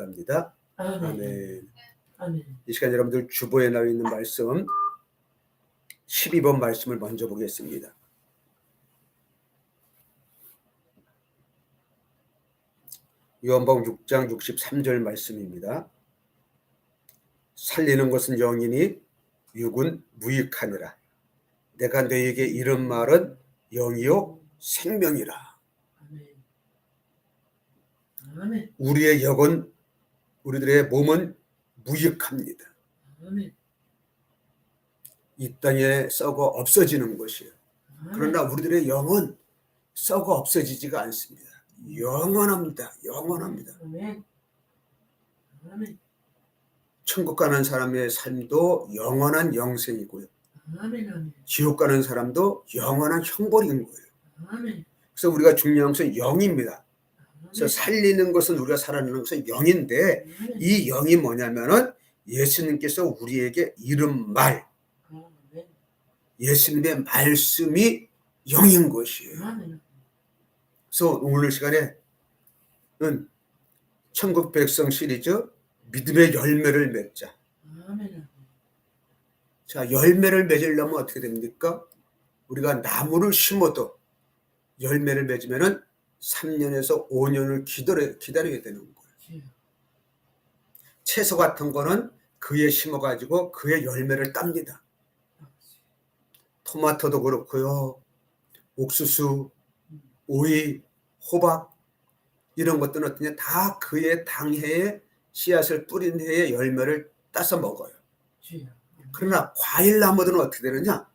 바랍니다. 아멘. 아멘. 이 시간 여러분들 주보에 나와 있는 말씀 12번 말씀을 먼저 보겠습니다. 요한복음 6장 63절 말씀입니다. 살리는 것은 영이니 육은 무익하니라. 내가 너에게 이런 말은 영이요 생명이라. 아멘. 우리의 영은, 우리들의 몸은 무익합니다. 아멘. 이 땅에 썩어 없어지는 것이에요. 그러나 우리들의 영은 썩어 없어지지가 않습니다. 영원합니다. 영원합니다. 아멘. 아멘. 천국 가는 사람의 삶도 영원한 영생이고요. 아멘. 아멘. 지옥 가는 사람도 영원한 형벌인 거예요. 아멘. 그래서 우리가 중요한 것은 영입니다. 그래서 살리는 것은 우리가 살아내는 것은 영인데, 이 영이 뭐냐면은 예수님께서 우리에게 이른 말, 예수님의 말씀이 영인 것이에요. 그래서 오늘 시간에는 천국 백성 시리즈 믿음의 열매를 맺자. 자, 열매를 맺으려면 어떻게 됩니까? 우리가 나무를 심어도 열매를 맺으면은 3년에서 5년을 기다려야 되는 거예요. 채소 같은 거는 그에 심어가지고 그의 열매를 땁니다. 토마토도 그렇고요. 옥수수, 오이, 호박 이런 것들은 어떠냐? 다 그의 당해에 씨앗을 뿌린 해에 열매를 따서 먹어요. 그러나 과일나무들은 어떻게 되느냐?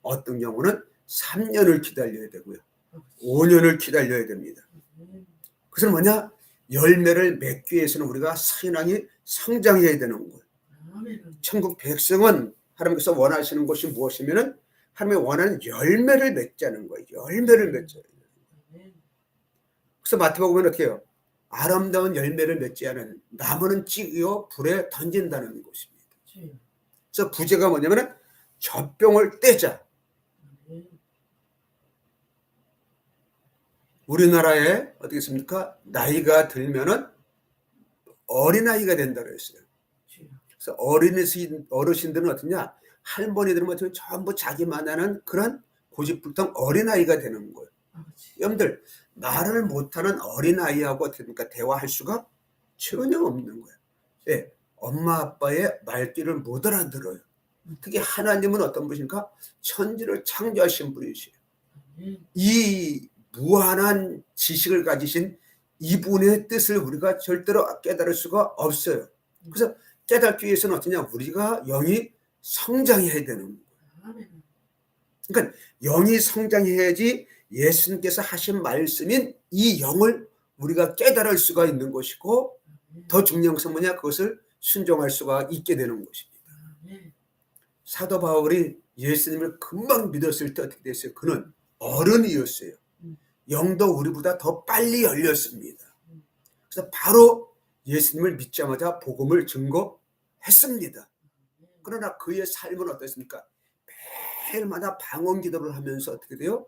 어떤 경우는 3년을 기다려야 되고요. 5년을 기다려야 됩니다. 그것은 뭐냐? 열매를 맺기 위해서는 우리가 신앙이 성장해야 되는 거예요. 천국 백성은 하나님께서 원하시는 것이 무엇이면은 하나님이 원하는 열매를 맺자는 거예요. 열매를 맺자는 거예요. 그래서 마태복음에는 어떻게 해요? 아름다운 열매를 맺지 않은 나무는 찌고 불에 던진다는 것입니다. 그래서 부제가 뭐냐면은 젖병을 떼자. 우리나라에 어떻게 했습니까? 나이가 들면은 어린아이가 된다고 했어요. 그래서 어르신들은 어떠냐? 할머니들은 어쩌면 전부 자기만 하는 그런 고집불통 어린아이가 되는 거예요. 여러분들, 말을 못하는 어린아이하고 어떻게 됩니까? 대화할 수가 전혀 없는 거예요. 예, 엄마 아빠의 말귀를 못 알아들어요. 특히 하나님은 어떤 분이십니까? 천지를 창조하신 분이시에요. 이 무한한 지식을 가지신 이분의 뜻을 우리가 절대로 깨달을 수가 없어요. 그래서 깨닫기 위해서는 어떠냐? 우리가 영이 성장해야 되는 거예요. 그러니까 영이 성장해야지 예수님께서 하신 말씀인 이 영을 우리가 깨달을 수가 있는 것이고, 더 중요한 것은 뭐냐? 그것을 순종할 수가 있게 되는 것입니다. 사도 바울이 예수님을 금방 믿었을 때 어떻게 됐어요? 그는 어른이었어요. 영도 우리보다 더 빨리 열렸습니다. 그래서 바로 예수님을 믿자마자 복음을 증거했습니다. 그러나 그의 삶은 어떻습니까? 매일마다 방언 기도를 하면서 어떻게 돼요?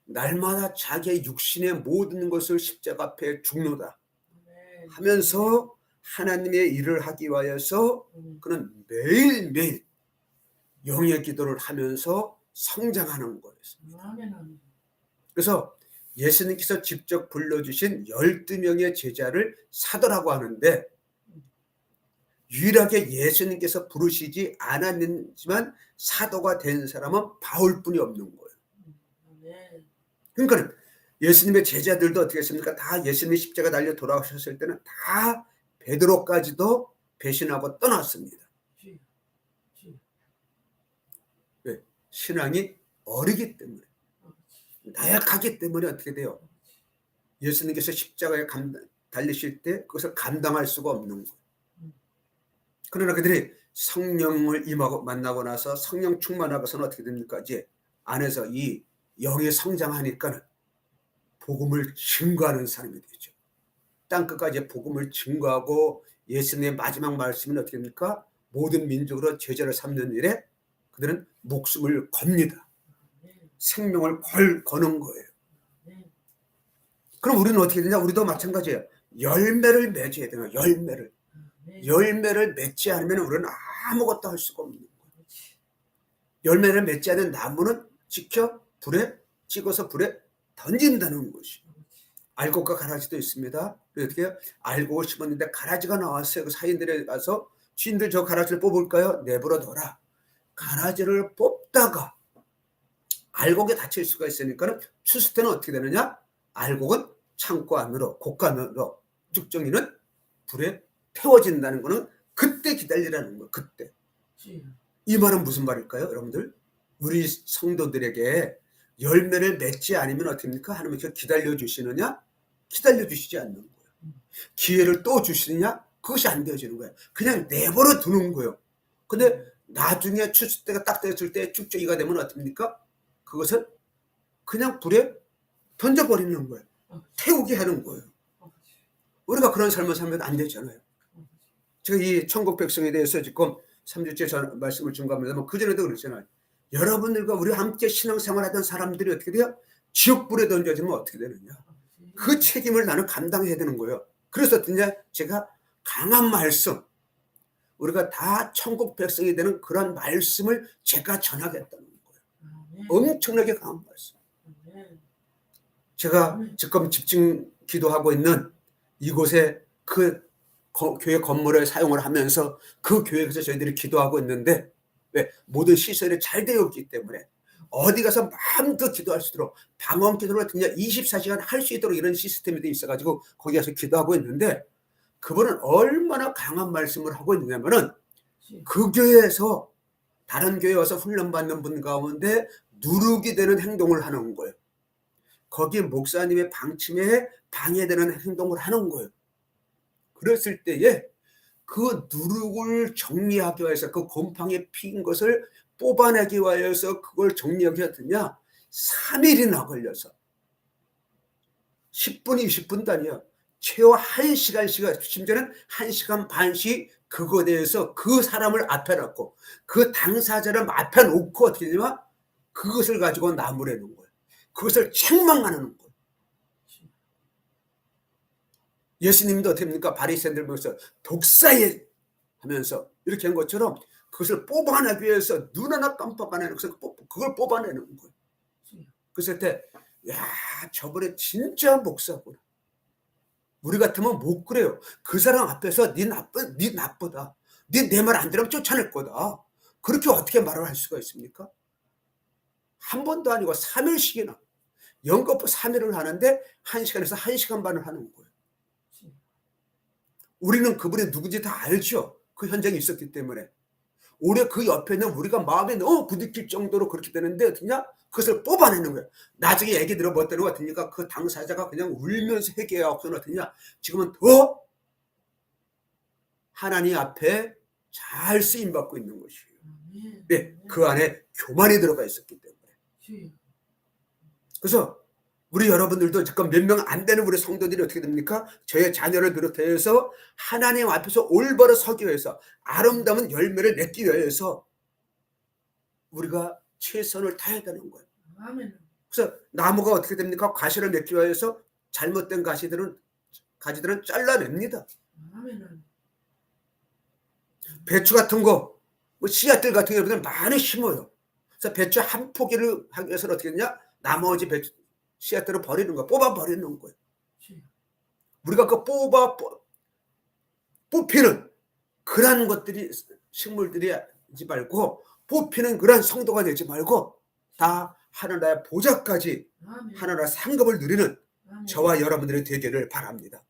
날마다 자기의 육신의 모든 것을 십자가 앞에 죽노다 하면서 하나님의 일을 하기 위하여서 그는 매일매일 영의 기도를 하면서 성장하는 거였습니다. 그래서 예수님께서 직접 불러주신 12명의 제자를 사도라고 하는데, 유일하게 예수님께서 부르시지 않았지만 사도가 된 사람은 바울뿐이 없는 거예요. 그러니까 예수님의 제자들도 어떻게 했습니까? 다 예수님이 십자가 달려 돌아오셨을 때는 다 베드로까지도 배신하고 떠났습니다. 왜? 신앙이 어리기 때문에, 나약하기 때문에 어떻게 돼요? 예수님께서 십자가에 달리실 때 그것을 감당할 수가 없는 거예요. 그러나 그들이 성령을 만나고 나서 성령 충만하고서는 어떻게 됩니까? 이제 안에서 이 영이 성장하니까는 복음을 증거하는 사람이 되죠. 땅끝까지 복음을 증거하고 예수님의 마지막 말씀은 어떻게 됩니까? 모든 민족으로 제자를 삼는 일에 그들은 목숨을 겁니다. 생명을 거는 거예요. 그럼 우리는 어떻게 되냐? 우리도 마찬가지예요. 열매를 맺어야 되는 거야. 열매를. 아멘. 열매를 맺지 않으면 우리는 아무것도 할 수가 없는 거야. 그렇지. 열매를 맺지 않은 나무는 찍어서 불에 던진다는 것이. 알곡과 가라지도 있습니다. 어떻게 해요? 알곡을 심었는데 가라지가 나왔어요. 그 사인들에 가서 주인들 저 가라지를 뽑을까요? 내버려 둬라. 가라지를 뽑다가 알곡에 다칠 수가 있으니까 추수 때는 어떻게 되느냐? 알곡은 창고 안으로 곡간으로 쭉정이는 불에 태워진다는 거는 그때 기다리라는 거예요. 그때. 그렇지. 이 말은 무슨 말일까요, 여러분들? 우리 성도들에게 열매를 맺지 않으면 어떻게 됩니까? 하나님께서 기다려 주시느냐? 기다려 주시지 않는 거예요. 기회를 또 주시느냐? 그것이 안 되어지는 거예요. 그냥 내버려 두는 거예요. 근데 나중에 추수 때가 딱 됐을 때 쭉정이가 되면 어떻게 됩니까? 그것을 그냥 불에 던져버리는 거예요. 태우게 하는 거예요. 우리가 그런 삶을 살면 안 되잖아요. 제가 이 천국 백성에 대해서 지금 3주째 전 말씀을 준 겁니다만 그전에도 그랬잖아요. 여러분들과 우리 함께 신앙생활하던 사람들이 어떻게 돼요? 지옥불에 던져지면 어떻게 되느냐. 그 책임을 나는 감당해야 되는 거예요. 그래서 어떠냐? 제가 강한 말씀, 우리가 다 천국 백성이 되는 그런 말씀을 제가 전하겠다는 거예요. 엄청나게 강한 말씀. 제가 지금 집중 기도하고 있는 이곳에 그 교회 건물을 사용을 하면서 그 교회에서 저희들이 기도하고 있는데 왜? 모든 시설이 잘 되어 있기 때문에 어디 가서 마음껏 기도할 수 있도록 방언 기도를 그냥 24시간 할 수 있도록 이런 시스템이 돼 있어가지고 거기 가서 기도하고 있는데 그분은 얼마나 강한 말씀을 하고 있냐면은 그 교회에서 다른 교회에 와서 훈련받는 분 가운데 누룩이 되는 행동을 하는 거예요. 거기 목사님의 방침에 방해되는 행동을 하는 거예요. 그랬을 때에 그 누룩을 정리하기 위해서 그 곰팡이 피인 것을 뽑아내기 위해서 그걸 정리하기 하더냐 3일이나 걸려서 10분 20분도 아니야. 최소 1시간씩 심지어는 1시간 반씩 그거에 대해서 그 사람을 앞에 놓고 그 당사자를 앞에 놓고 어떻게 되냐면 그것을 가지고 나무라는 거예요. 그것을 책망하는 거예요. 예수님도 어떻게 합니까? 바리새인들 보면서 독사에 하면서 이렇게 한 것처럼 그것을 뽑아내기 위해서 눈 하나 깜빡 안 해서 그걸 뽑아내는 거예요. 그랬을 때, 야, 저번에 진짜 목사구나. 우리 같으면 못 그래요. 그 사람 앞에서 네 나쁘다. 네 내 말 안 들으면 쫓아낼 거다. 그렇게 어떻게 말을 할 수가 있습니까? 한 번도 아니고 3일씩이나 연거푸 3일을 하는데 1시간에서 1시간 반을 하는 거예요. 우리는 그분이 누군지 다 알죠. 그 현장에 있었기 때문에. 오히려 그 옆에는 우리가 마음에 너무 부딪힐 정도로 그렇게 되는데 어떠냐? 그것을 뽑아내는 거예요. 나중에 얘기 들어봤더니 어떠니까 그 당사자가 그냥 울면서 회개하고 어떠냐? 지금은 더 하나님 앞에 잘 쓰임받고 있는 것이에요. 네, 그 안에 교만이 들어가 있었기 때문에. 그래서 우리 여러분들도 지금 몇 명 안 되는 우리 성도들이 어떻게 됩니까? 저의 자녀를 비롯해서 하나님 앞에서 올바로 서기 위해서 아름다운 열매를 맺기 위해서 우리가 최선을 다해야 되는 거예요. 그래서 나무가 어떻게 됩니까? 가시를 맺기 위해서 잘못된 가지들은 잘라냅니다. 배추 같은 거, 뭐 씨앗들 같은 경우는 많이 심어요. 그래서 배추 한 포기를 하기 위해서는 어떻게 했냐? 나머지 배추 씨앗들을 버리는 거야. 뽑아 버리는 거예요. 우리가 그 뽑히는 그런 것들이 식물들이 하지 말고 뽑히는 그런 성도가 되지 말고 다 하나님의 보좌까지 하나님의 상급을 누리는 저와 여러분들이 되기를 바랍니다.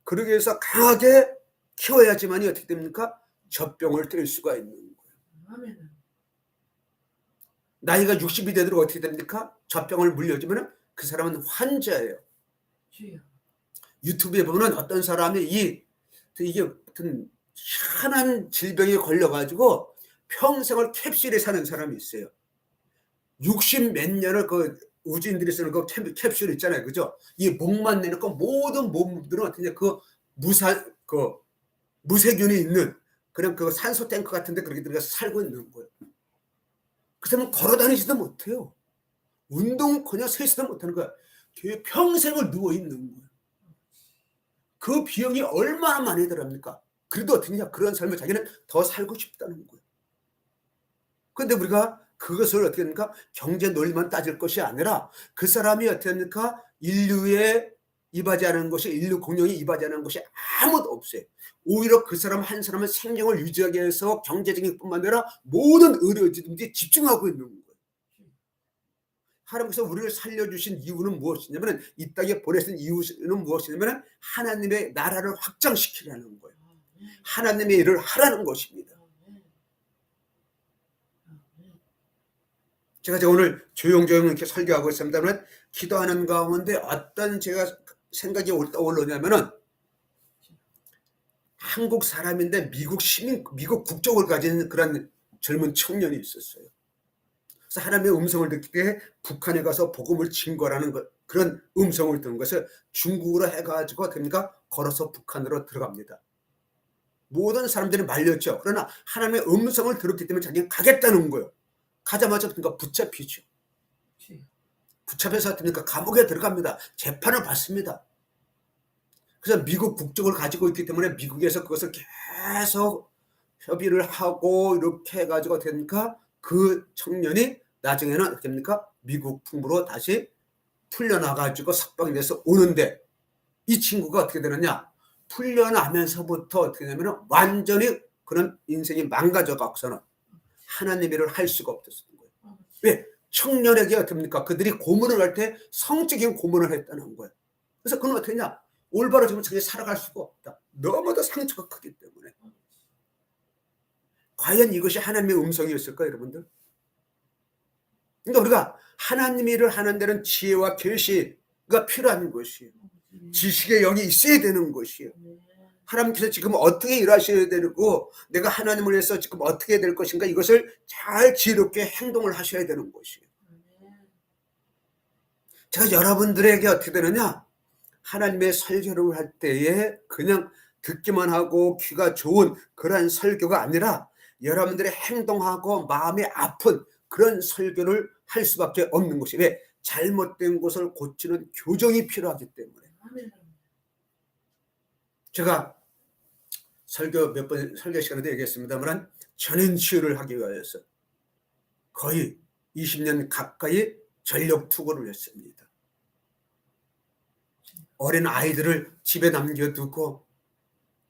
그러기 위해서 강하게 키워야지만이 어떻게 됩니까? 젖병을 뗄 수가 있는 거예요. 나이가 60이 되도록 어떻게 됩니까? 젖병을 물려주면 그 사람은 환자예요. 유튜브에 보면 어떤 사람이 이게 어떤 희한한 질병에 걸려가지고 평생을 캡슐에 사는 사람이 있어요. 60 몇 년을 그 우주인들이 쓰는 그 캡슐 있잖아요. 그죠? 이 목만 내놓고 모든 몸들은 어떻게 그 무세균이 있는 그런 그 산소 탱크 같은데 그렇게 들어가서 살고 있는 거예요. 그 사람은 걸어 다니지도 못해요. 운동은커녕 세지도 못하는 거야. 평생을 누워 있는 거예요. 그 비용이 얼마나 많이 들어갑니까? 그래도 어떻게냐, 그런 삶을 자기는 더 살고 싶다는 거예요. 그런데 우리가 그것을 어떻게 합니까? 경제 논리만 따질 것이 아니라 그 사람이 어떻게 합니까? 인류에 이바지 않은 것이, 인류 공룡이 이바지 않은 것이 아무도 없어요. 오히려 그 사람 한 사람은 생명을 유지하기 위해서 경제적인 뿐만 아니라 모든 의료지든지 집중하고 있는 거예요. 하나님께서 우리를 살려주신 이유는 무엇이냐면, 이 땅에 보내신 이유는 무엇이냐면 하나님의 나라를 확장시키라는 거예요. 하나님의 일을 하라는 것입니다. 제가 오늘 조용조용 이렇게 설교하고 있습니다만, 기도하는 가운데 어떤 제가 생각이 떠오르냐면은, 한국 사람인데 미국 시민, 미국 국적을 가진 그런 젊은 청년이 있었어요. 그래서 하나님의 음성을 듣기에 북한에 가서 복음을 증거라는 것, 그런 음성을 듣는 것을 중국어로 해가지고 됩니까? 걸어서 북한으로 들어갑니다. 모든 사람들이 말렸죠. 그러나 하나님의 음성을 들었기 때문에 자기는 가겠다는 거예요. 가자마자 그러니까 붙잡히죠. 붙잡혀서 그러니까 감옥에 들어갑니다. 재판을 받습니다. 그래서 미국 국적을 가지고 있기 때문에 미국에서 그것을 계속 협의를 하고 이렇게 해가지고 되니까 그 청년이 나중에는 어떻게 됩니까? 미국 풍부로 다시 풀려나가지고 석방이 돼서 오는데, 이 친구가 어떻게 되느냐? 풀려나면서부터 어떻게 되냐면 완전히 그런 인생이 망가져가고서는 하나님 일을 할 수가 없었던 거예요. 왜? 청년에게 어떻습니까? 그들이 고문을 할 때 성적인 고문을 했다는 거예요. 그래서 그는 어떻게 했냐? 올바로 지금 자기 살아갈 수가 없다. 너무도 상처가 크기 때문에. 과연 이것이 하나님의 음성이었을까요, 여러분들? 그러니까 우리가 하나님 일을 하는 데는 지혜와 계시가 필요한 것이에요. 지식의 영이 있어야 되는 것이에요. 하나님께서 지금 어떻게 일하셔야 되고 내가 하나님을 위해서 지금 어떻게 될 것인가, 이것을 잘 지혜롭게 행동을 하셔야 되는 것이에요. 제가 여러분들에게 어떻게 되느냐, 하나님의 설교를 할 때에 그냥 듣기만 하고 귀가 좋은 그런 설교가 아니라 여러분들의 행동하고 마음이 아픈 그런 설교를 할 수밖에 없는 것이, 왜? 잘못된 것을 고치는 교정이 필요하기 때문에. 제가 설교 시간에도 얘기했습니다만, 전인 치유를 하기 위해서 거의 20년 가까이 전력 투구를 했습니다. 어린 아이들을 집에 남겨두고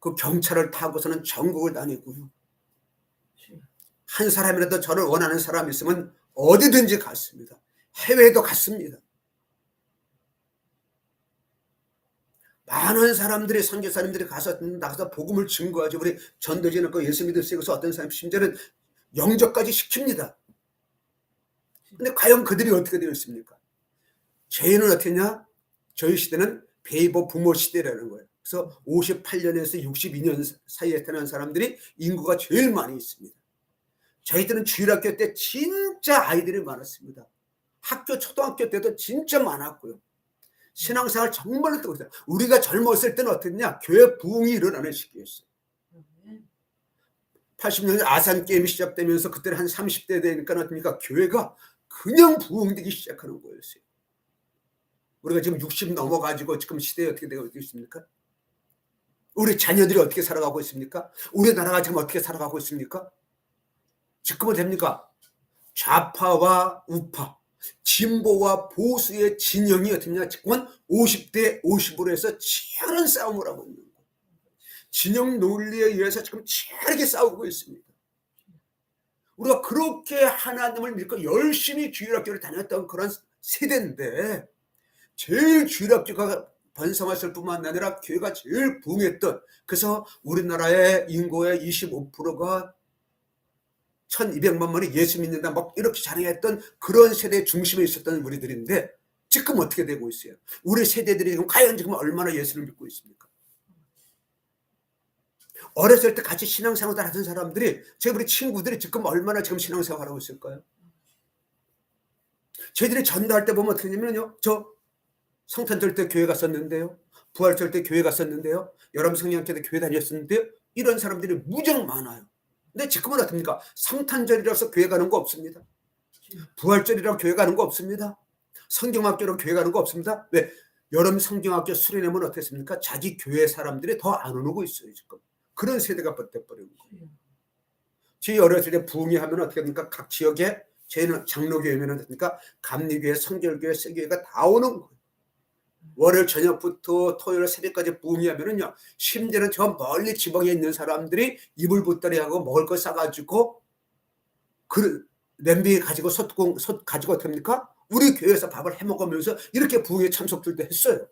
그 경찰을 타고서는 전국을 다니고요. 한 사람이라도 저를 원하는 사람이 있으면 어디든지 갔습니다. 해외에도 갔습니다. 많은 사람들이, 선교사님들이 나가서 복음을 증거하죠. 우리 전도지는 그 예수 믿으시고 어떤 사람 심지어는 영접까지 시킵니다. 근데 과연 그들이 어떻게 되었습니까? 저희는 어떻게 했냐? 저희 시대는 베이버 부모 시대라는 거예요. 그래서 58년에서 62년 사이에 태어난 사람들이 인구가 제일 많이 있습니다. 저희들은 주일학교 때 진짜 아이들이 많았습니다. 학교 초등학교 때도 진짜 많았고요. 신앙생활 정말로 뜨거웠어요. 우리가 젊었을 때는 어땠냐? 교회 부흥이 일어나는 시기였어요. 80년대 아산 게임이 시작되면서 그때는 한 30대 되니까 어떻습니까? 교회가 그냥 부흥되기 시작하는 거였어요. 우리가 지금 60 넘어가지고 지금 시대에 어떻게 되고 있습니까? 우리 자녀들이 어떻게 살아가고 있습니까? 우리나라가 지금 어떻게 살아가고 있습니까? 지금은 됩니까? 좌파와 우파, 진보와 보수의 진영이 어떻냐? 지금은 50대 50으로 해서 치열한 싸움을 하고 있는 거예요. 진영 논리에 의해서 지금 치열하게 싸우고 있습니다. 우리가 그렇게 하나님을 믿고 열심히 주일학교를 다녔던 그런 세대인데, 제일 주일학교가 번성했을 뿐만 아니라 교회가 제일 부흥했던, 그래서 우리나라의 인구의 25%가 1200만 명이 예수 믿는다 막 이렇게 자랑했던 그런 세대의 중심에 있었던 우리들인데, 지금 어떻게 되고 있어요? 우리 세대들이 지금 과연 지금 얼마나 예수를 믿고 있습니까? 어렸을 때 같이 신앙생활을 하던 사람들이, 우리 친구들이 지금 얼마나 지금 신앙생활을 하고 있을까요? 저희들이 전도할 때 보면 어떻게 되냐면요, 저 성탄절 때 교회 갔었는데요, 부활절 때 교회 갔었는데요, 여러분 성령학교 때 교회 다녔었는데요, 이런 사람들이 무정 많아요. 근데 지금은 어떻습니까? 성탄절이라서 교회 가는 거 없습니다. 부활절이라고 교회 가는 거 없습니다. 성경학교로 교회 가는 거 없습니다. 왜? 여름 성경학교 수련회면 어떻습니까? 자기 교회 사람들이 더 안 오고 있어요 지금. 그런 세대가 돼버린 거예요. 저희 어렸을 때 부흥회 하면 어떻게 됩니까? 각 지역에 저희는 장로교회면 어떻습니까? 감리교회, 성결교회, 세교회가 다 오는 거예요. 월요일 저녁부터 토요일 새벽까지 부흥회 하면은요, 심지어는 저 멀리 지방에 있는 사람들이 이불 보따리하고 먹을 거 싸가지고 그 냄비 가지고 솥 가지고 어떻게 합니까? 우리 교회에서 밥을 해 먹으면서 이렇게 부흥회 참석들도 했어요.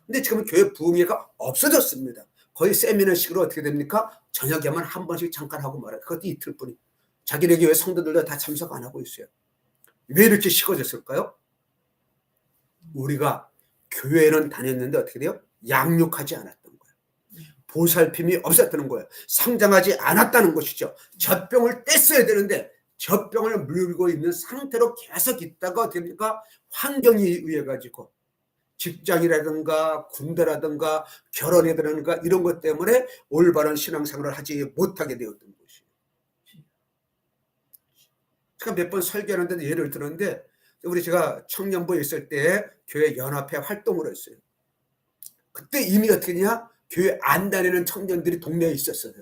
근데 지금은 교회 부흥회가 없어졌습니다. 거의 세미나식으로 어떻게 됩니까? 저녁에만 한 번씩 잠깐 하고 말아요. 그것도 이틀뿐이. 자기네 교회 성도들도 다 참석 안 하고 있어요. 왜 이렇게 식어졌을까요? 우리가 교회는 다녔는데 어떻게 돼요? 양육하지 않았던 거예요. 보살핌이 없었다는 거예요. 성장하지 않았다는 것이죠. 젖병을 뗐어야 되는데 젖병을 물고 있는 상태로 계속 있다가 됩니까? 환경에 의해 가지고 직장이라든가 군대라든가 결혼이라든가 이런 것 때문에 올바른 신앙생활을 하지 못하게 되었던 것이에요. 제가 몇 번 설교하는데 예를 들었는데 제가 청년부에 있을 때 교회 연합회 활동을 했어요. 그때 이미 어떻게 했냐? 교회 안 다니는 청년들이 동네에 있었어요.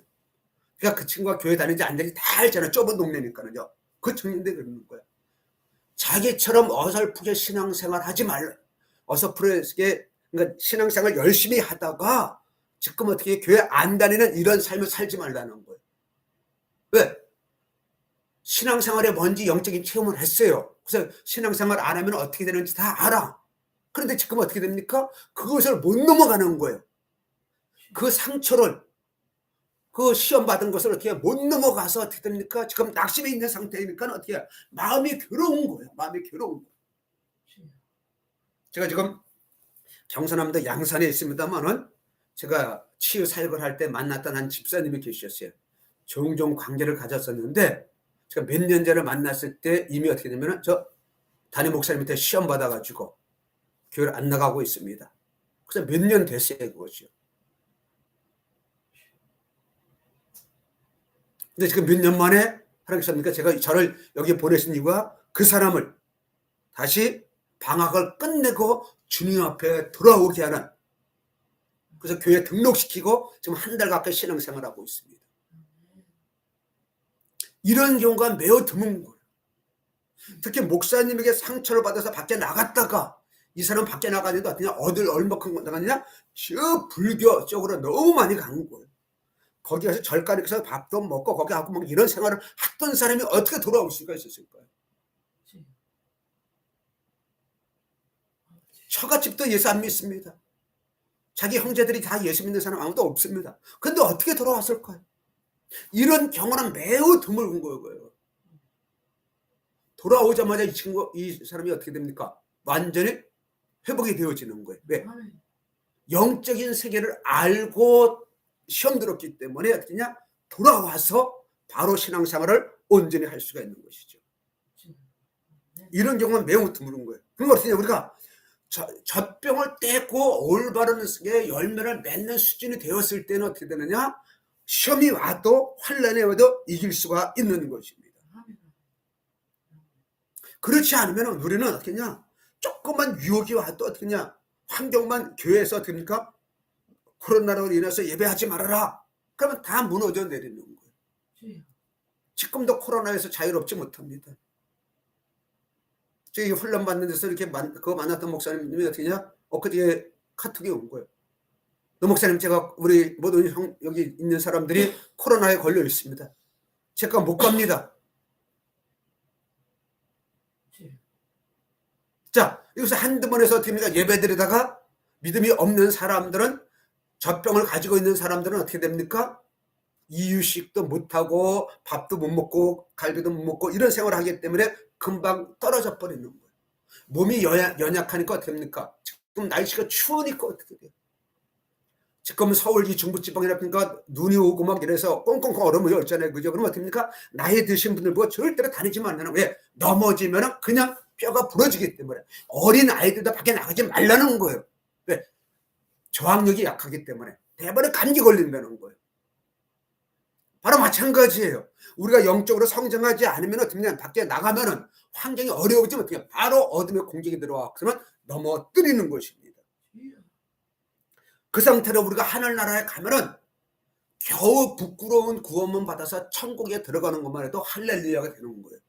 그러니까 그 친구가 교회 다니는지 안 다니는지 다 알잖아요. 좁은 동네니까요. 그 청년들이 그러는 거야. 자기처럼 어설프게 신앙생활 하지 말라. 어설프게 그러니까 신앙생활 열심히 하다가 지금 어떻게 교회 안 다니는 이런 삶을 살지 말라는 거예요. 왜? 신앙생활에 뭔지 영적인 체험을 했어요. 그래서 신앙생활 안 하면 어떻게 되는지 다 알아. 그런데 지금 어떻게 됩니까? 그것을 못 넘어가는 거예요. 그 상처를, 그 시험 받은 것을 어떻게 못 넘어가서 어떻게 됩니까? 지금 낙심해 있는 상태니까 어떻게 마음이 괴로운 거예요. 마음이 괴로운 거예요. 제가 지금 경상남도 양산에 있습니다만은 제가 치유 사역을 할 때 만났던 한 집사님이 계셨어요. 종종 관계를 가졌었는데 제가 몇 년 전에 만났을 때 이미 어떻게 되면은 저 담임 목사님한테 시험 받아가지고 교회를 안 나가고 있습니다. 그래서 몇 년 됐어요, 그것이요. 근데 지금 몇 년 만에 하나님께서 제가 저를 여기 보내신 이유가 그 사람을 다시 방학을 끝내고 주님 앞에 돌아오게 하는, 그래서 교회에 등록시키고 지금 한 달 가까이 신앙생활하고 있습니다. 이런 경우가 매우 드문 거예요. 특히 목사님에게 상처를 받아서 밖에 나갔다가 이 사람 밖에 나가는데 어떠냐, 어딜 얼마큼 나가느냐, 저 불교 쪽으로 너무 많이 간 거예요. 거기 가서 절간에서 밥도 먹고 거기 하고 막 이런 생활을 했던 사람이 어떻게 돌아올 수가 있었을까요? 처갓집도 예수 안 믿습니다. 자기 형제들이 다 예수 믿는 사람 아무도 없습니다. 근데 어떻게 돌아왔을까요? 이런 경우는 매우 드문 거예요. 돌아오자마자 이 사람이 어떻게 됩니까? 완전히 회복이 되어지는 거예요. 왜? 영적인 세계를 알고 시험 들었기 때문에 어떻게냐? 돌아와서 바로 신앙생활을 온전히 할 수가 있는 것이죠. 이런 경우는 매우 드문 거예요. 그럼 어떻게 우리가 젖병을 떼고 올바른 열매를 맺는 수준이 되었을 때는 어떻게 되느냐? 시험이 와도 환난이 와도 이길 수가 있는 것입니다. 그렇지 않으면 우리는 어떻게 하냐? 조금만 유혹이 와도 어떻게 하냐? 환경만 교회에서 어떻게 합니까? 코로나로 인해서 예배하지 말아라. 그러면 다 무너져 내리는 거예요. 지금도 코로나에서 자유롭지 못합니다. 저희 훈련 받는 데서 이렇게 그거 만났던 목사님이 어떻게 하냐? 엊그제 카톡이 온 거예요. 너 목사님, 제가 우리 모든 여기 있는 사람들이 코로나에 걸려 있습니다. 제가 못 갑니다. 자, 여기서 한두 번에서 어떻게 합니까? 예배드리다가 믿음이 없는 사람들은, 젖병을 가지고 있는 사람들은 어떻게 됩니까? 이유식도 못하고 밥도 못 먹고 갈비도 못 먹고 이런 생활을 하기 때문에 금방 떨어져 버리는 거예요. 몸이 연약하니까 어떻게 됩니까? 지금 날씨가 추우니까 어떻게 돼요? 지금 서울 이 중부지방이라니까 눈이 오고 막 이래서 꽁꽁꽁 얼음이 었잖아요. 그죠? 그럼 어떻게 됩니까? 나이 드신 분들 보고 절대로 다니지 말라는. 왜? 넘어지면 그냥 뼈가 부러지기 때문에. 어린 아이들도 밖에 나가지 말라는 거예요. 왜? 저항력이 약하기 때문에. 대번에 감기 걸린다는 거예요. 바로 마찬가지예요. 우리가 영적으로 성장하지 않으면 어떻게 되냐? 밖에 나가면은 환경이 어려워지면 어떻게 바로 어둠의 공격이 들어와. 그러면 넘어뜨리는 것입니다. 그 상태로 우리가 하늘나라에 가면은 겨우 부끄러운 구원만 받아서 천국에 들어가는 것만 해도 할렐루야가 되는 거예요.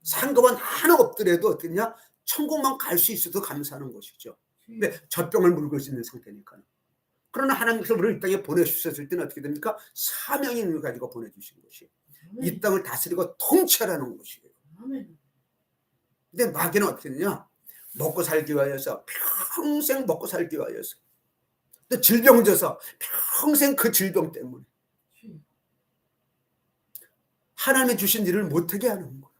상급은 하나 없더라도 어떻냐? 천국만 갈 수 있어도 감사하는 것이죠. 근데 젖병을 물고 있는 상태니까요. 그러나 하나님께서 우리를 이 땅에 보내주셨을 때는 어떻게 됩니까? 사명의 힘을 가지고 보내주신 것이 이 땅을 다스리고 통치하라는 것이에요. 근데 마귀는 어떻게 되냐? 먹고 살기 위하여서 평생 먹고 살기 위하여서 또 질병 져서 평생 그 질병 때문에 하나님이 주신 일을 못하게 하는 거예요.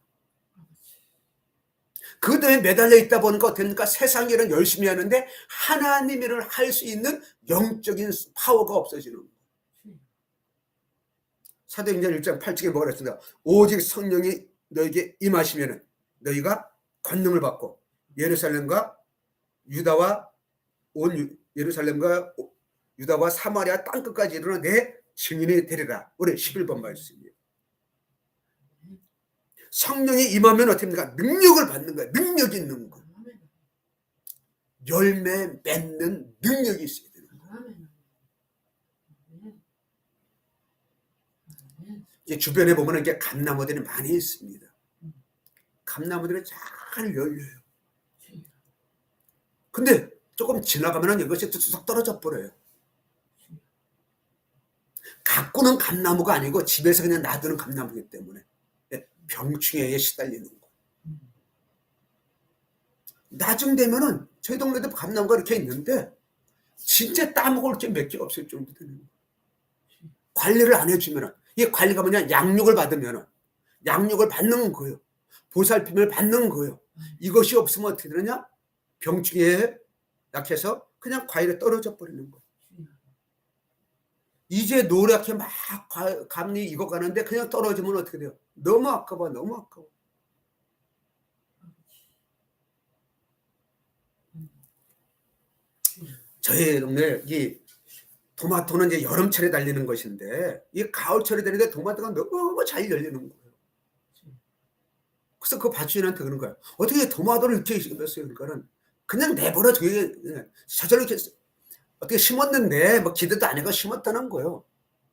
그 때문에 매달려 있다 보니까 어떻게 됩니까? 세상 일은 열심히 하는데 하나님 일을 할 수 있는 영적인 파워가 없어지는 거예요. 사도행전 1장 8절에 뭐가 그랬습니다. 오직 성령이 너에게 임하시면 너희가 권능을 받고 예루살렘과 유다와 유다와 사마리아 땅끝까지 이르러 내 증인이 되리라. 우리 11번 말씀이에요. 성령이 임하면 어떻게 됩니까? 능력을 받는 거예요. 능력이 있는 거예요. 열매 맺는 능력이 있어야 되는 거예요. 이제 주변에 보면 이게 감나무들이 많이 있습니다. 감나무들이 잘 열려요. 근데 조금 지나가면 이것이 뚝뚝 떨어져 버려요. 가꾸는 감나무가 아니고 집에서 그냥 놔두는 감나무이기 때문에 병충해에 시달리는 거. 나중 되면은 저희 동네도 감나무가 이렇게 있는데 진짜 따먹을 게 몇 개 없을 정도 되는 거예요. 관리를 안 해주면은 이게 관리가 뭐냐? 양육을 받으면은 양육을 받는 거예요. 보살핌을 받는 거예요. 이것이 없으면 어떻게 되느냐? 병충해에 약해서 그냥 과일에 떨어져 버리는 거예요. 이제 노랗게 막 감이 익어가는데 그냥 떨어지면 어떻게 돼요? 너무 아까워, 너무 아까워. 저희 동네 이 토마토는 이제 여름철에 달리는 것인데 이 가을철에 되는데 토마토가 너무 잘 열리는 거예요. 그래서 그 밭주인한테 그런 거예요. 어떻게 토마토를 이렇게 심었어요? 그러니까는 그냥 내버려 두게 저절로 이렇게 어떻게 심었는데 뭐 기대도 안 해가 심었다는 거예요.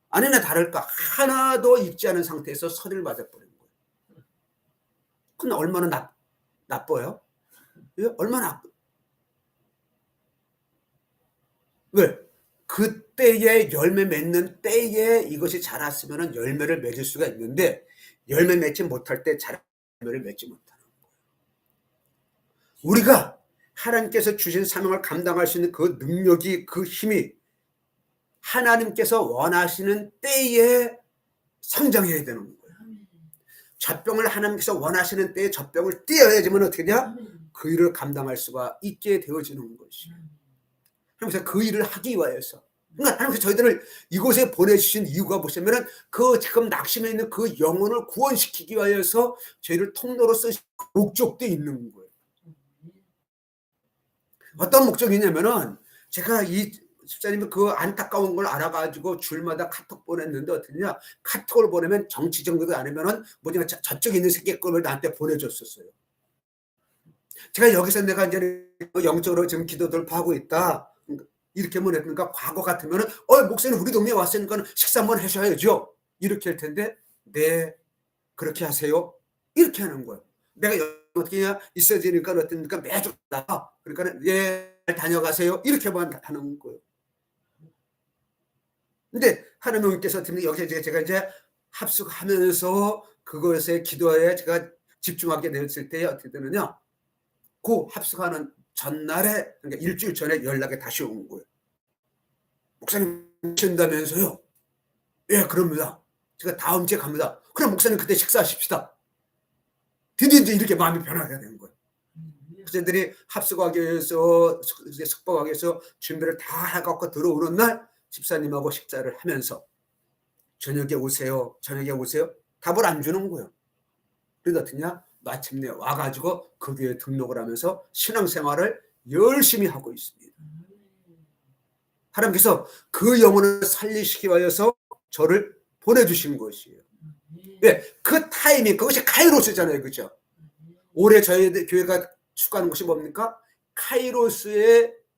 아니나 다를까 하나도 익지 않은 상태에서 서리를 맞아버린 거예요. 그건 얼마나 나빠요? 예? 얼마나 왜? 그때에 열매 맺는 때에 이것이 자랐으면 열매를 맺을 수가 있는데 열매 맺지 못할 때 열매를 맺지 못하는 거예요. 우리가 하나님께서 주신 사명을 감당할 수 있는 그 능력이 그 힘이 하나님께서 원하시는 때에 성장해야 되는 거예요. 젖병을 하나님께서 원하시는 때에 젖병을 띄어야지만 어떻게 되냐? 그 일을 감당할 수가 있게 되어지는 것이에요. 그래서 그 일을 하기 위하여서 그러니까 하나님께서 저희들을 이곳에 보내주신 이유가 보시면은 그 지금 낙심해 있는 그 영혼을 구원시키기 위하여서 저희를 통로로 쓰신 목적도 있는 거예요. 어떤 목적이냐면은 제가 이 집사님이 그 안타까운 걸 알아가지고 줄마다 카톡 보냈는데 어떠냐? 카톡을 보내면 정치 정도도 아니면은 뭐냐 저쪽에 있는 새끼 걸 나한테 보내줬었어요. 제가 여기서 내가 이제 영적으로 지금 기도를 하고 있다. 이렇게 보냈으니까 과거 같으면은 목사님 우리 동네에 왔으니까 식사 한번 하셔야죠. 이렇게 할 텐데 네 그렇게 하세요. 이렇게 하는 거예요. 내가 어떻게 있어지니까 어떠니까 매주 나가. 그러니까 예 다녀가세요. 이렇게만 하는 거예요. 근데 하나님께서 여기서 제가 이제 합숙하면서 그것에 기도에 제가 집중하게 되었을 때 어떻게 되느냐? 그 합숙하는 전날에 그러니까 일주일 전에 연락이 다시 온 거예요. 목사님 오신다면서요? 예, 그럽니다. 제가 다음 주에 갑니다. 그럼 목사님 그때 식사하십시다. 드디어 이제 이렇게 마음이 변하게 된 거예요. 그들이 합숙하기 위해서 숙박하기 위해서 준비를 다 해갖고 들어오는 날 집사님하고 식사를 하면서 저녁에 오세요. 답을 안 주는 거예요. 그래서 어떠냐? 마침내 와가지고 그 교회에 등록을 하면서 신앙생활을 열심히 하고 있습니다. 하나님께서 그 영혼을 살리시기 위해서 저를 보내주신 것이에요. 왜? 그 타이밍, 그것이 카이로스잖아요. 그죠? 올해 저희 교회가 추구하는 것이 뭡니까? 카이로스의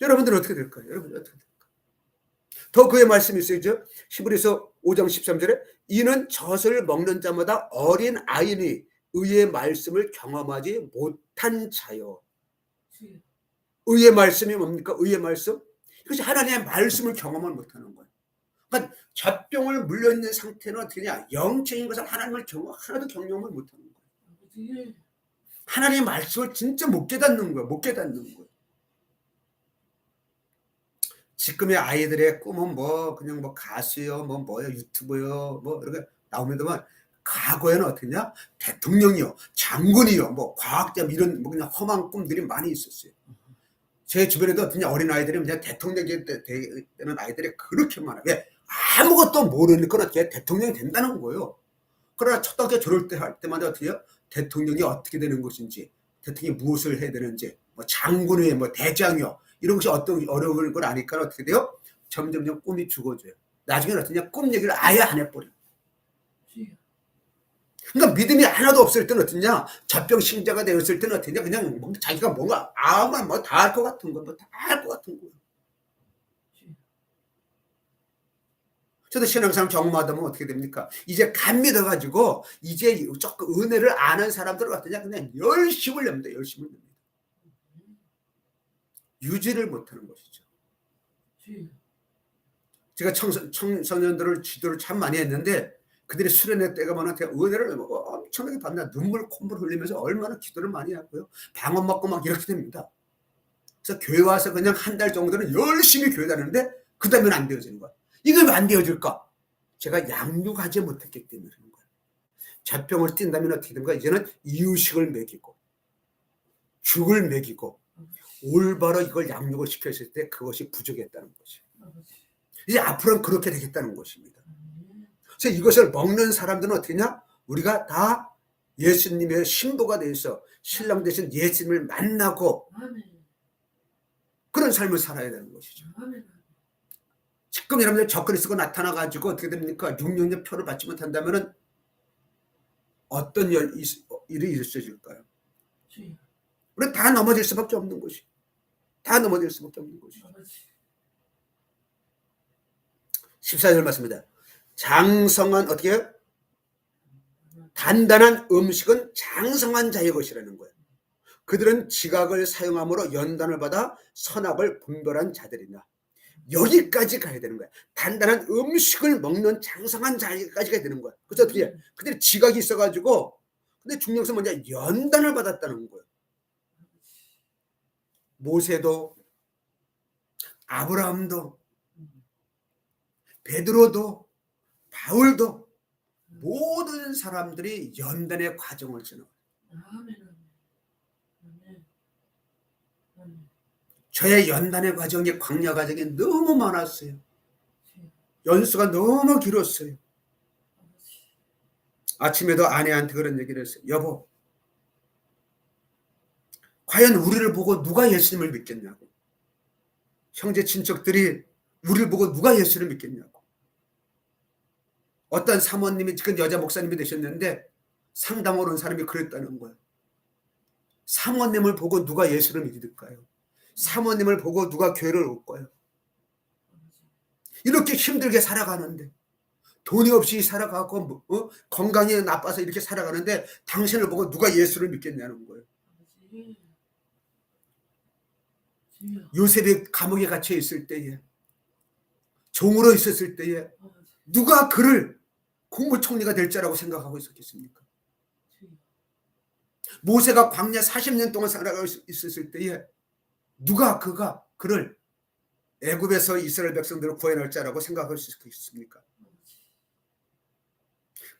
여러분들은 어떻게 될까요? 여러분 어떻게 될까요? 더 그의 말씀이 있어요. 히브리서 5장 13절에 이는 젖을 먹는 자마다 어린 아이니 의의 말씀을 경험하지 못한 자요. 주여. 의의 말씀이 뭡니까? 의의 말씀? 이것이 하나님의 말씀을 경험을 못하는 거예요. 그러니까 젖병을 물려있는 상태는 어떻게 되냐? 영적인 것을 하나님을 하나도 경험을 못하는 거예요. 아버지. 하나님의 말씀을 진짜 못 깨닫는 거예요. 못 깨닫는 거예요. 지금의 아이들의 꿈은 뭐 그냥 뭐 가수요, 뭐요, 유튜버요, 뭐 이렇게 나옵니다만 과거에는 어떻게냐? 대통령이요, 장군이요, 뭐 과학자 이런 뭐 그냥 험한 꿈들이 많이 있었어요. 제 주변에도 어떠냐 어린 아이들이 그냥 대통령이 되는 아이들이 그렇게 많아요. 왜? 아무것도 모르니까 어떻게 대통령이 된다는 거예요. 그러나 초등학교 졸업 때 할 때마다 어떻게 해요? 대통령이 어떻게 되는 것인지, 대통령이 무엇을 해야 되는지, 뭐 장군이요, 뭐 대장이요, 이런 것이 어떤 어려운 걸 아니까 어떻게 돼요? 점점점 꿈이 죽어져요. 나중에는 어떠냐? 꿈 얘기를 아예 안 해버려요. 주여. 그러니까 믿음이 하나도 없을 때는 어떠냐? 젖병 신자가 되었을 때는 어떠냐? 그냥 자기가 뭔가 아마 뭐 다 할 것 같은 거, 뭐 다 할 것 같은 거. 주여. 저도 신앙생활 경험하다 보면 어떻게 됩니까? 이제 감 믿어가지고 이제 조금 은혜를 아는 사람들은 어떠냐? 그냥 열심을 냅니다. 열심을 냅니다. 유지를 못하는 것이죠. 주여. 제가 청소년들을 지도를 참 많이 했는데 그들이 수련회 때가 많아 은혜를 엄청나게 받나 눈물 콧물 흘리면서 얼마나 기도를 많이 하고요. 방언 먹고 막 이렇게 됩니다. 그래서 교회 와서 그냥 한 달 정도는 열심히 교회 다니는데 그 다음에는 안 되어지는 거야. 이게 왜 안 되어질까? 제가 양육하지 못했기 때문에 그런 거예요. 젖병을 띈다면 어떻게 된가? 이제는 이유식을 먹이고 죽을 먹이고 올바로 이걸 양육을 시켰을 때 그것이 부족했다는 것이에요. 아버지. 이제 앞으로는 그렇게 되겠다는 것입니다. 그래서 이것을 먹는 사람들은 어떻게 냐? 우리가 다 예수님의 신부가 돼서 신랑 대신 예수님을 만나고 아멘. 그런 삶을 살아야 되는 것이죠. 아멘. 지금 여러분들 적그리 쓰고 나타나가지고 어떻게 됩니까? 6년제 표를 받지 못한다면 어떤 일이 있어질까요? 주여. 우리 다 넘어질 수밖에 없는 것이. 다 넘어질 수밖에 없는 것이. 아버지. 14절 말씀입니다. 장성한 어떻게 해요? 단단한 음식은 장성한 자의 것이라는 거예요. 그들은 지각을 사용함으로 연단을 받아 선악을 분별한 자들이냐. 여기까지 가야 되는 거야. 단단한 음식을 먹는 장성한 자까지 가야 되는 거야. 그래서 어떻게 해? 그들이 지각이 있어가지고 근데 중요한 건 뭐냐? 연단을 받았다는 거예요. 모세도 아브라함도 베드로도 바울도 모든 사람들이 연단의 과정을 지나. 아멘. 아멘. 아멘. 저의 연단의 과정이 광야 과정이 너무 많았어요. 주여. 연수가 너무 길었어요. 아버지. 아침에도 아내한테 그런 얘기를 했어요. 여보, 과연 우리를 보고 누가 예수님을 믿겠냐고. 형제 친척들이 우리를 보고 누가 예수를 믿겠냐고. 어떤 사모님이 지금 여자 목사님이 되셨는데 상담하러 온 사람이 그랬다는 거예요. 사모님을 보고 누가 예수를 믿을까요? 사모님을 보고 누가 교회를 올 거예요? 이렇게 힘들게 살아가는데 돈이 없이 살아가고 건강이 나빠서 이렇게 살아가는데 당신을 보고 누가 예수를 믿겠냐는 거예요. 아버지. 주여. 요셉이 감옥에 갇혀 있을 때에 종으로 있었을 때에 아버지. 누가 그를 국무총리가 될 자라고 생각하고 있었겠습니까? 주여. 모세가 광야 40년 동안 살아가고 있었을 때에 누가 그를 애굽에서 이스라엘 백성들을 구해낼 자라고 생각할 수 있겠습니까?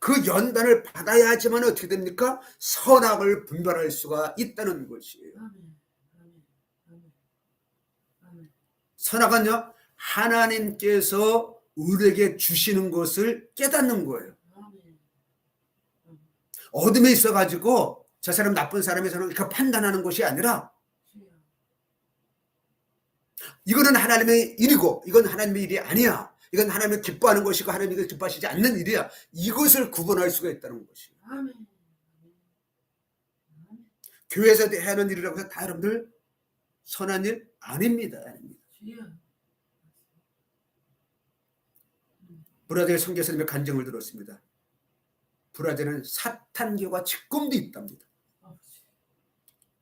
그 연단을 받아야지만 어떻게 됩니까? 선악을 분별할 수가 있다는 것이에요. 아멘. 아멘. 아멘. 아멘. 선악은요, 하나님께서 우리에게 주시는 것을 깨닫는 거예요. 아멘. 어둠에 있어가지고 저 사람 나쁜 사람이 저는 그 판단하는 것이 아니라 주여. 이거는 하나님의 일이고 이건 하나님의 일이 아니야. 이건 하나님이 기뻐하는 것이고 하나님이 이걸 기뻐하시지 않는 일이야. 이것을 구분할 수가 있다는 것이에요. 아멘. 아멘. 교회에서 해야 하는 일이라고 해서 다 여러분들 선한 일 아닙니다. 아닙니다. 주여. 브라질 선교사님의 간증을 들었습니다. 브라질은 사탄교가 지금도 있답니다. 아버지.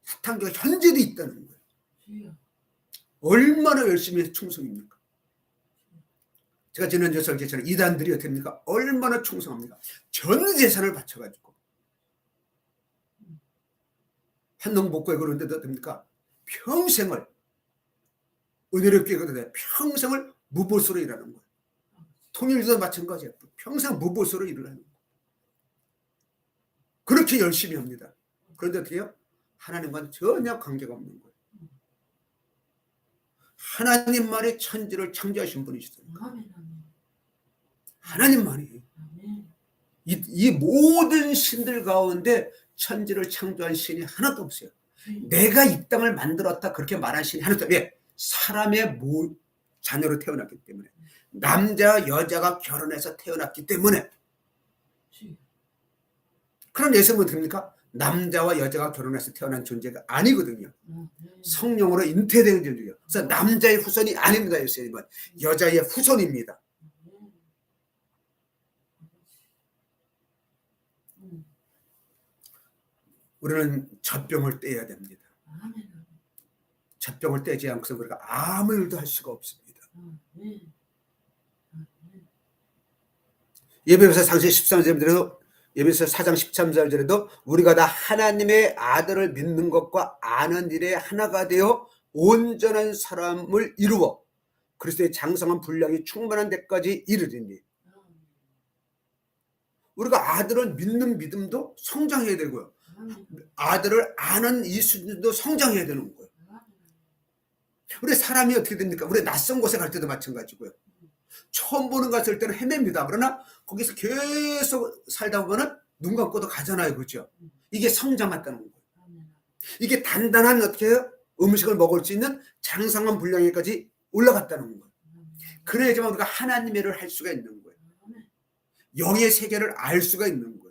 사탄교가 현재도 있다는 거예요. 주여. 얼마나 열심히 충성입니까? 제가 지난주에 설교했잖아요. 이단들이 어떻게 합니까? 얼마나 충성합니까? 전 재산을 바쳐가지고 한농복고에 그런데도 됩니까? 평생을 은혜롭게 거든요. 평생을 무보수로 일하는 거예요. 통일도 마찬가지예요. 평생 무보수로 일을 하는 거예요. 그렇게 열심히 합니다. 그런데 어떻게 해요? 하나님과는 전혀 관계가 없는 거예요. 하나님만이 천지를 창조하신 분이시더니 아멘. 아멘. 하나님만이 아멘. 이 모든 신들 가운데 천지를 창조한 신이 하나도 없어요. 주여. 내가 이 땅을 만들었다 그렇게 말한 신이 하나도 없어요. 왜? 사람의 자녀로 태어났기 때문에, 남자 여자가 결혼해서 태어났기 때문에. 주여. 그런 예수님은 됩니까? 남자와 여자가 결혼해서 태어난 존재가 아니거든요. 아멘. 성령으로 잉태된 존재예요. 그래서 남자의 후손이 아닙니다. 예수님은 여자의 후손입니다. 아멘. 우리는 젖병을 떼야 됩니다. 아멘. 젖병을 떼지 않고서 우리가 아무 일도 할 수가 없습니다. 아멘. 아멘. 예배서 4장 13절에도, 예배서 4장 13절에도 우리가 다 하나님의 아들을 믿는 것과 아는 일에 하나가 되어 온전한 사람을 이루어 그리스도의 장성한 분량이 충만한 데까지 이르리니. 우리가 아들을 믿는 믿음도 성장해야 되고요. 아들을 아는 이 수준도 성장해야 되는 거예요. 우리 사람이 어떻게 됩니까? 우리 낯선 곳에 갈 때도 마찬가지고요. 처음 보는 곳 갈 때는 헤맵니다. 그러나 거기서 계속 살다 보면은 눈 감고도 가잖아요. 그렇죠? 이게 성장했다는 거예요. 이게 단단한 어떻게 해요? 음식을 먹을 수 있는 장성한 분량에까지 올라갔다는 거예요. 그래야지만 우리가 하나님의 일을 할 수가 있는 거예요. 영의 세계를 알 수가 있는 거예요.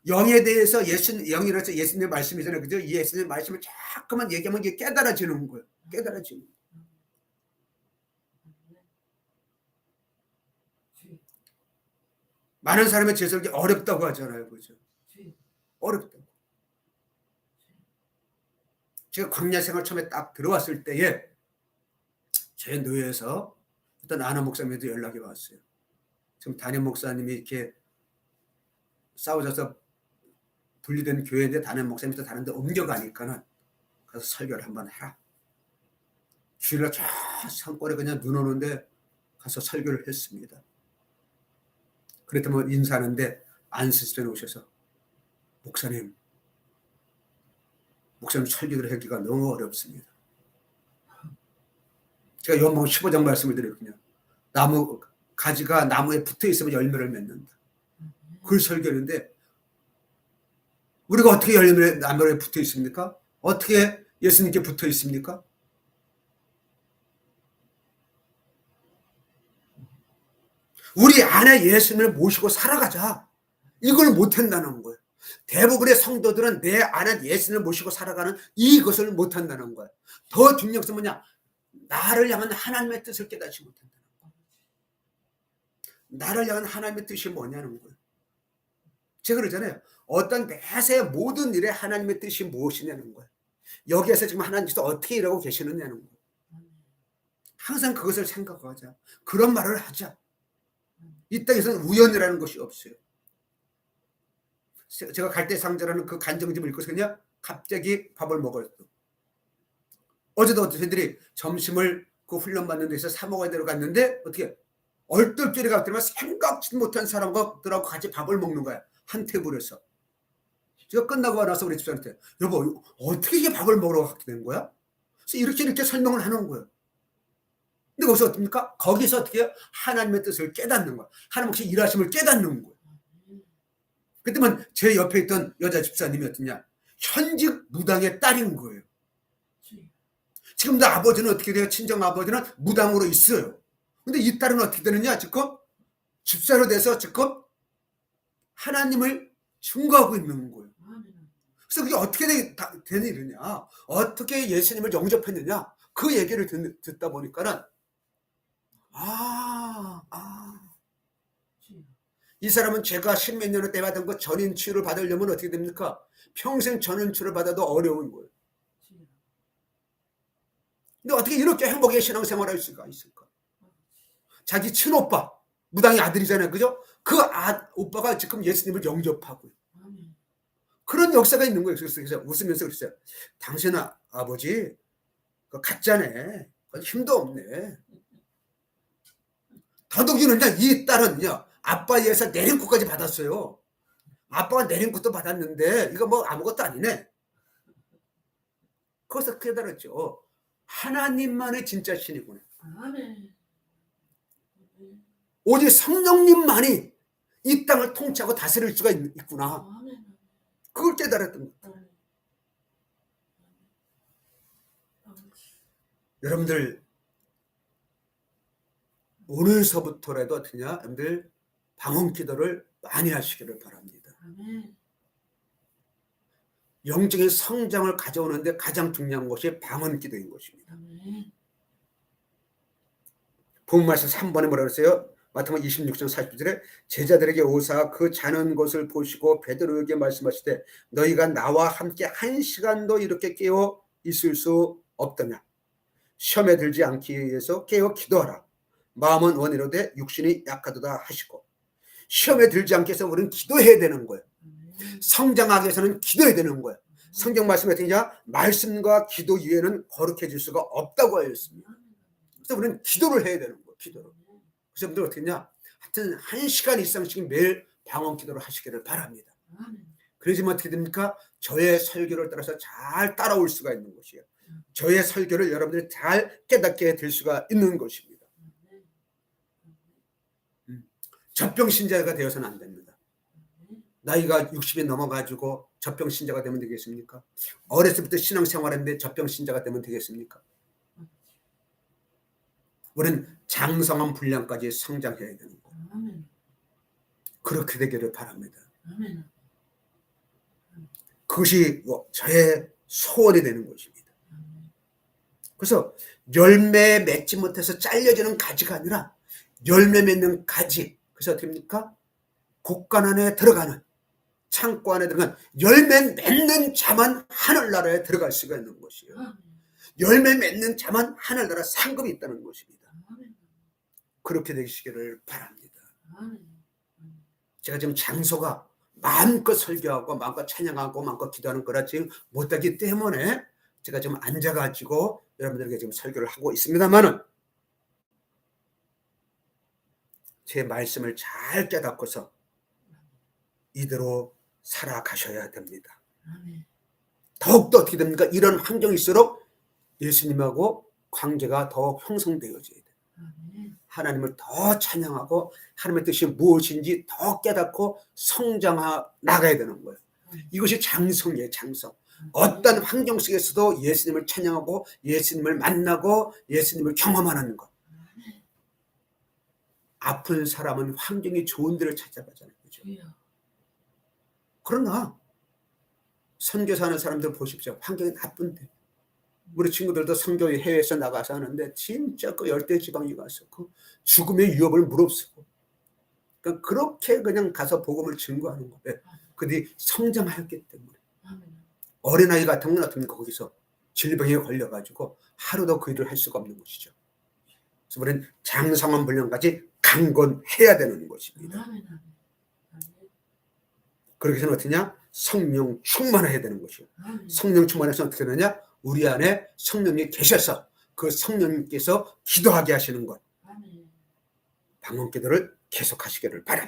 영에 대해서 영이라서 예수님의 말씀이잖아요. 그죠? 이 예수님의 말씀을 자꾸만 얘기하면 이게 깨달아지는 거예요. 깨달아지는 거예요. 많은 사람의 제설이 어렵다고 하잖아요. 그죠? 어렵다고. 제가 광야 생활 처음에 딱 들어왔을 때에 제 뇌에서 어떤 아는 목사님한테 연락이 왔어요. 지금 담임 목사님이 이렇게 싸워져서 분리된 교회인데 담임 목사님부터 다른 데 옮겨가니까는 가서 설교를 한번 해라. 주일날 저 산골에 그냥 눈 오는데 가서 설교를 했습니다. 그랬더니 인사하는데 안수집에 오셔서 목사님 설교를 하기가 너무 어렵습니다. 제가 요한복음 15장 말씀을 드렸거든요. 가지가 나무에 붙어 있으면 열매를 맺는다. 그걸 설교했는데 우리가 어떻게 나무에 붙어 있습니까? 어떻게 예수님께 붙어 있습니까? 우리 안에 예수님을 모시고 살아가자. 이걸 못한다는 거예요. 대부분의 성도들은 내 안에 예수님을 모시고 살아가는 이것을 못한다는 거예요. 더 중요한 것은 뭐냐? 나를 향한 하나님의 뜻을 깨닫지 못한다는 거예요. 나를 향한 하나님의 뜻이 뭐냐는 거예요. 제가 그러잖아요. 어떤 내세의 모든 일에 하나님의 뜻이 무엇이냐는 거예요. 여기에서 지금 하나님께서 어떻게 일하고 계시느냐는 거예요. 항상 그것을 생각하자. 그런 말을 하자. 이 땅에서는 우연이라는 것이 없어요. 제가 갈대상자라는 그 간정집을 읽고서 그냥 갑자기 밥을 먹었어. 어제도 어떤 점심을 그 훈련받는 데서 사 먹어야 되러 갔는데 어떻게 얼떨결에 갔더니만 생각지 못한 사람들하고 같이 밥을 먹는 거야. 한 테이블에서. 제가 끝나고 나서 우리 집사한테 여보 어떻게 이게 밥을 먹으러 가게 된 거야? 그래서 이렇게 설명을 하는 거예요. 근데 거기서 어떻습니까? 거기서 어떻게 하나님의 뜻을 깨닫는 거야. 하나님 혹시 일하심을 깨닫는 거예요. 그때만 제 옆에 있던 여자 집사님이 어떠냐? 현직 무당의 딸인 거예요. 지금도 아버지는 어떻게 돼요? 친정 아버지는 무당으로 있어요. 근데 이 딸은 어떻게 되느냐? 지금 집사로 돼서 지금 하나님을 증거하고 있는 거예요. 그래서 그게 어떻게 된 일이냐? 어떻게 예수님을 영접했느냐? 그 얘기를 듣다 보니까는 주여. 이 사람은 제가 십몇 년을 때받은 그 전인 치유를 받으려면 어떻게 됩니까? 평생 전인 치유를 받아도 어려운 거예요. 주여. 근데 어떻게 이렇게 행복하게 신앙생활을 할 수가 있을까? 자기 친오빠, 무당의 아들이잖아요. 그죠? 그 오빠가 지금 예수님을 영접하고 아멘. 그런 역사가 있는 거예요. 그래서 웃으면서 그랬어요. 당신 아버지 그 가짜네. 힘도 없네. 더더욱이는요, 이 딸은요, 아빠에서 내린꽃까지 받았어요. 아빠가 내린꽃도 받았는데 이거 뭐 아무것도 아니네. 거기서 깨달았죠. 하나님만의 진짜 신이구나. 아멘. 오직 성령님만이 이 땅을 통치하고 다스릴 수가 있구나. 아멘. 그걸 깨달았던 거예요. 아멘. 아멘. 여러분들 오늘서부터라도 어떠냐, 여러분들 방언 기도를 많이 하시기를 바랍니다. 아멘. 영적인 성장을 가져오는데 가장 중요한 것이 방언 기도인 것입니다. 아멘. 본문에서 3번에 뭐라 그랬어요? 마태복음 26장 40절에 제자들에게 오사 그 자는 것을 보시고 베드로에게 말씀하시되 너희가 나와 함께 한 시간도 이렇게 깨어 있을 수 없더냐. 시험에 들지 않기 위해서 깨어 기도하라. 마음은 원이로되 육신이 약하도다 하시고. 시험에 들지 않기 위해서 우리는 기도해야 되는 거예요. 아멘. 성장하기 위해서는 기도해야 되는 거예요. 성경 말씀에 어떠냐? 말씀과 기도 이외에는 거룩해질 수가 없다고 하였습니다. 그래서 우리는 기도를 해야 되는 거예요. 기도를. 그래서 여러분들 어떻게 했냐? 하여튼 1시간 이상씩 매일 방언 기도를 하시기를 바랍니다. 아멘. 그러지만 어떻게 됩니까? 저의 설교를 따라서 잘 따라올 수가 있는 것이에요. 저의 설교를 여러분들이 잘 깨닫게 될 수가 있는 것입니다. 젖병신자가 되어서는 안 됩니다. 나이가 60이 넘어가지고 젖병신자가 되면 되겠습니까? 어렸을 때부터 신앙생활했는데 젖병신자가 되면 되겠습니까? 우리는 장성한 분량까지 성장해야 되는 거예요. 아멘. 그렇게 되기를 바랍니다. 아멘. 그것이 저의 소원이 되는 것입니다. 그래서 열매 맺지 못해서 잘려지는 가지가 아니라 열매 맺는 가지. 그래서 어떻게 됩니까? 곡간 안에 들어가는, 창고 안에 들어가는 열매 맺는 자만 하늘나라에 들어갈 수가 있는 것이에요. 열매 맺는 자만 하늘나라 상급이 있다는 것입니다. 그렇게 되시기를 바랍니다. 제가 지금 장소가 마음껏 설교하고 마음껏 찬양하고 마음껏 기도하는 거라 지금 못하기 때문에 제가 지금 앉아가지고 여러분들에게 지금 설교를 하고 있습니다만은 제 말씀을 잘 깨닫고서 이대로 살아가셔야 됩니다. 더욱더 어떻게 됩니까? 이런 환경일수록 예수님하고 관계가 더 형성되어져야 돼요. 하나님을 더 찬양하고 하나님의 뜻이 무엇인지 더 깨닫고 성장해 나가야 되는 거예요. 이것이 장성이에요. 장성. 어떤 환경 속에서도 예수님을 찬양하고 예수님을 만나고 예수님을 경험하는 것. 아픈 사람은 환경이 좋은 데를 찾아가잖아요. 그렇죠? 그러나 선교사하는 사람들 보십시오. 환경이 나쁜데. 우리 친구들도 선교 해외에서 나가서 하는데 진짜 그 열대지방에 가서 그 죽음의 위협을 무릅쓰고 그러니까 그렇게 그냥 가서 복음을 증거하는 거예요. 그들이 성장하였기 때문에. 어린아이 같은 건 어떻습니까? 거기서 질병에 걸려가지고 하루도 그 일을 할 수가 없는 것이죠. 그래서 우리는 장성한 분량까지 강건해야 되는 것입니다. 그렇게 해서 어떠냐? 성령 충만해야 되는 것이요. 성령 충만해서 어떻게 되느냐? 우리 안에 성령이 계셔서 그 성령님께서 기도하게 하시는 것. 방언 기도를 계속하시기를 바랍니다.